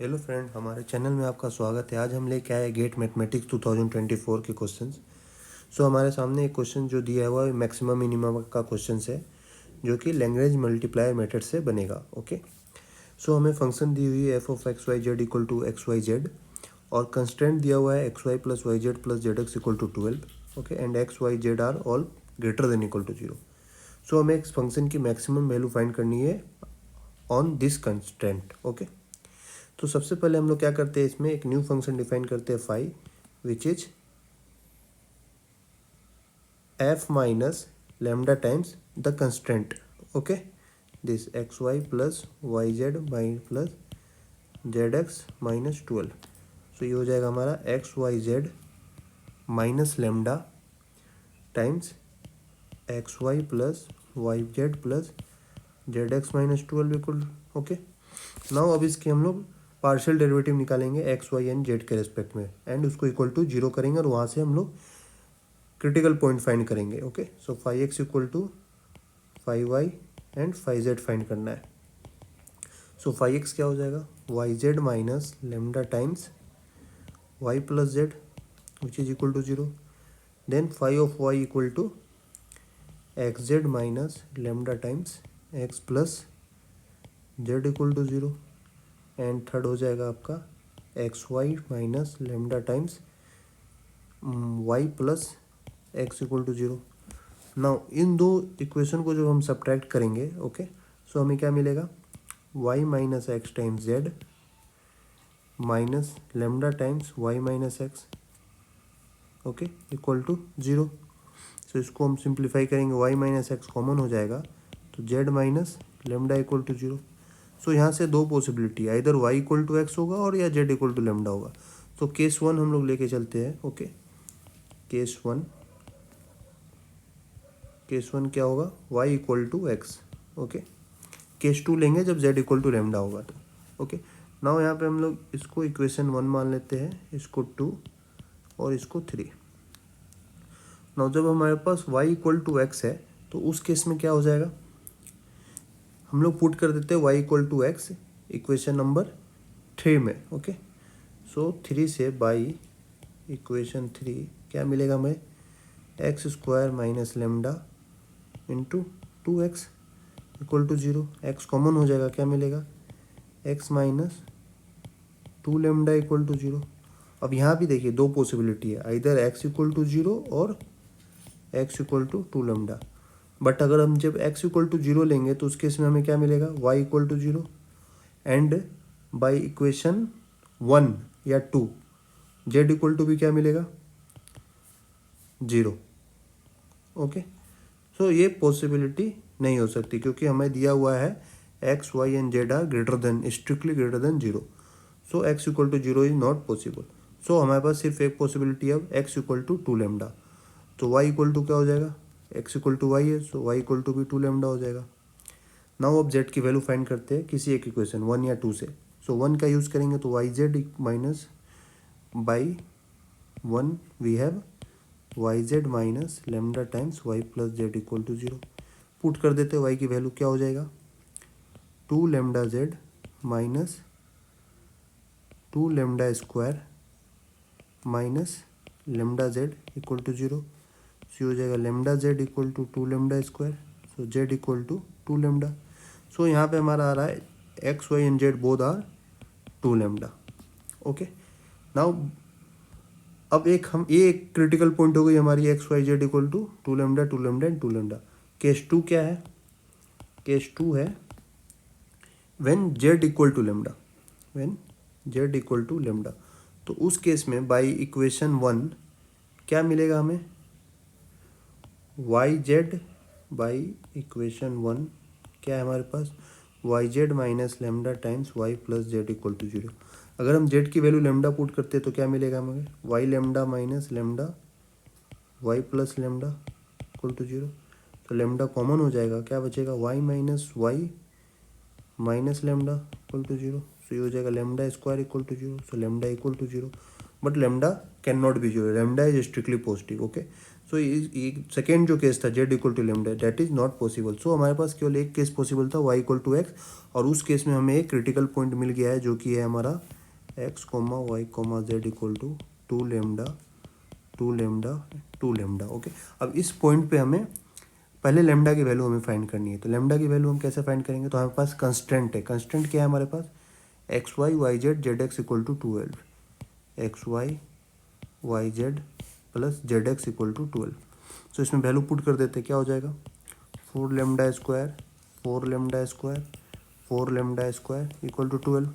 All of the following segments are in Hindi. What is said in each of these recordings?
हेलो फ्रेंड, हमारे चैनल में आपका स्वागत है। आज हम लेके आए गेट मैथमेटिक्स 2024 के क्वेश्चंस। हमारे सामने एक क्वेश्चन जो दिया हुआ है मैक्सिमम मिनिमम का क्वेश्चन है, जो कि लैग्रेंज मल्टीप्लायर मेथड से बनेगा। ओके, हमें फंक्शन दी हुई है F of x Y Z equal to x Y Z, और कंस्टेंट दिया हुआ है x Y plus Y Z plus Z x equal to 12। Okay, and X Y Z are all greater than equal to 0। हमें इस फंक्शन की मैक्सिमम वैल्यू फाइंड करनी है ऑन दिस कंस्टेंट। ओके, तो सबसे पहले हम लोग क्या करते हैं, इसमें एक न्यू फंक्शन डिफाइन करते हैं phi, which is F minus lambda times the constant. Okay, this X Y plus Y Z my plus Z X minus 12। So ये हो जाएगा हमारा X Y Z minus lambda times X Y plus Y Z plus Z X minus 12 equal. Okay, now अब इसके हम लोग पार्शियल डेरिवेटिव निकालेंगे एक्स वाई एंड जेड के रेस्पेक्ट में, एंड उसको इक्वल टू 0 करेंगे, और वहाँ से हम लोग क्रिटिकल पॉइंट फाइंड करेंगे। Okay, so phi X equal to phi Y and phi Z find करना है। सो फाई एक्स क्या हो जाएगा, Y Z minus lambda times Y plus Z which is equal to 0। Then phi of Y equal to X Z minus lambda times X plus Z equal to 0। And third हो जाएगा आपका X Y minus lambda times Y plus X equal to 0। Now इन दो इक्वेशन को जब हम सब्ट्रैक्ट करेंगे, ओके, सो हमें क्या मिलेगा, Y minus X times Z minus lambda times Y minus X, okay, equal to 0। So इसको हम सिंप्लीफाई करेंगे, वाई माइनस एक्स कॉमन हो जाएगा, तो Z minus lambda equal to 0। So यहाँ से दो पॉसिबिलिटी है, इधर y इक्वल टू एक्स होगा और या z इक्वल टू लेमडा होगा। तो केस 1 हम लोग लेके चलते हैं। ओके, केस 1 क्या होगा, y equal to X. Okay, case 2 लेंगे जब z इक्वल टू लेमडा होगा तो। ओके, नाउ यहाँ पे हम लोग इसको इक्वेशन 1 मान लेते हैं, इसको 2 और इसको 3। नाउ जब हमारे पास y इक्वल टू एक्स है तो उस केस में क्या हो जाएगा, हम लोग पुट कर देते हैं y equal to X equation number 3 में। ओके, सो 3 से बाई इक्वेशन 3 क्या मिलेगा हमें, X square minus lambda into 2x equal to 0। X common हो जाएगा, क्या मिलेगा, X minus 2 lambda equal to 0। अब यहाँ भी देखिए दो पॉसिबिलिटी है, इधर एक्स इक्वल टू 0 और X equal to 2 lambda. But अगर हम जब x इक्वल टू 0 लेंगे तो उस केस में हमें क्या मिलेगा, y equal to 0, and by equation 1 या 2 z इक्वल टू भी क्या मिलेगा, 0। ओके, सो ये पॉसिबिलिटी नहीं हो सकती क्योंकि हमें दिया हुआ है x Y and z are greater than, strictly greater than 0। So x equal to 0 is not possible. So हमारे पास सिर्फ एक पॉसिबिलिटी है एक्स इक्वल टू 2 लेमडा। तो y इक्वल टू क्या हो जाएगा, x इक्वल टू वाई है, सो y इक्वल टू भी 2 लेमडा हो जाएगा। नाउ अब z की वैल्यू फाइंड करते हैं किसी एक इक्वेशन 1 या 2 से। सो 1 का यूज़ करेंगे तो Y Z minus by 1 we have Y Z minus lambda times Y plus Z equal to 0। Put कर देते हैं, y की वैल्यू क्या हो जाएगा, 2 lambda z minus 2 lambda square minus lambda z equal to 0। So हो जाएगा lambda z equal to 2 lambda square, so z equal to 2 lambda. So यहाँ पे हमारा आ रहा है x Y and z both are 2 lambda. Okay, now अब ये एक क्रिटिकल पॉइंट हो गई हमारी, x Y Z equal to 2 lambda 2 lambda and 2 lambda. Case 2 क्या है, केस 2 है when Z equal to lambda, when Z equal to lambda. तो उस केस में बाई इक्वेशन 1 क्या मिलेगा हमें, वाई जेड बाई इक्वेशन 1 क्या है हमारे पास, y Z minus lambda times Y plus Z equal to 0। अगर हम जेड की वैल्यू लेमडा पुट करते हैं तो क्या मिलेगा हमें, y lambda minus lambda y plus lambda equal to 0। तो लेमडा कॉमन हो जाएगा, क्या बचेगा, y minus y minus lambda equal to 0। So ये हो जाएगा lambda square equal to 0। So lambda equal to 0, but lambda can not be 0, lambda is strictly positive. Okay, so ये सेकेंड जो केस था z equal to lambda, that is not possible. So हमारे पास केवल एक केस पॉसिबल था वाई इक्वल टू एक्स, और उस केस में हमें एक क्रिटिकल पॉइंट मिल गया है जो कि है हमारा X comma Y comma Z equal to two lambda two lambda two lambda. Okay, अब इस पॉइंट पे हमें पहले लेमडा की वैल्यू हमें फाइंड करनी है। तो लेमडा की वैल्यू हम कैसे फाइंड करेंगे, तो हमारे पास कंस्टेंट है। कंस्टेंट क्या है हमारे पास, x y y z z x equal to 12, x y y Z plus Z x equal to 12। So इसमें वैल्यू पुट कर देते, क्या हो जाएगा, 4 lambda square 4 lambda square 4 lambda square equal to 12।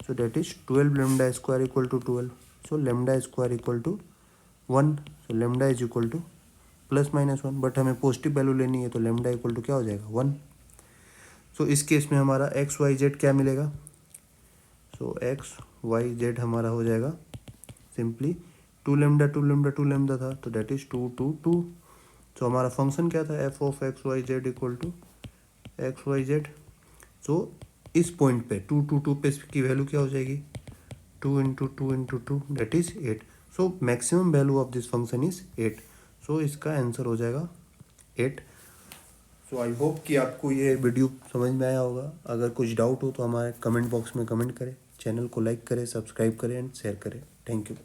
So that is 12 lambda square equal to 12। So lambda square equal to 1। So lambda is equal to plus minus 1, but हमें पॉजिटिव वैल्यू लेनी है तो लेमडा इक्वल टू क्या हो जाएगा 1। सो इस केस में हमारा एक्स वाई जेड क्या मिलेगा, सो एक्स वाई जेड हमारा हो जाएगा सिंपली 2 लेमडा 2 लेमडा 2 लेमडा था, तो दैट इज 2 2 2। सो हमारा फंक्शन क्या था, f of x Y Z equal to x Y z. So इस पॉइंट पे 2 2 2 पे इसकी वैल्यू क्या हो जाएगी, 2 into 2 into 2 that is 8। So maximum value of this function is 8। सो इसका आंसर हो जाएगा 8। सो आई होप कि आपको ये वीडियो समझ में आया होगा। अगर कुछ डाउट हो तो हमारे कमेंट बॉक्स में कमेंट करें, चैनल को लाइक करें, सब्सक्राइब करें एंड शेयर करें। Thank you.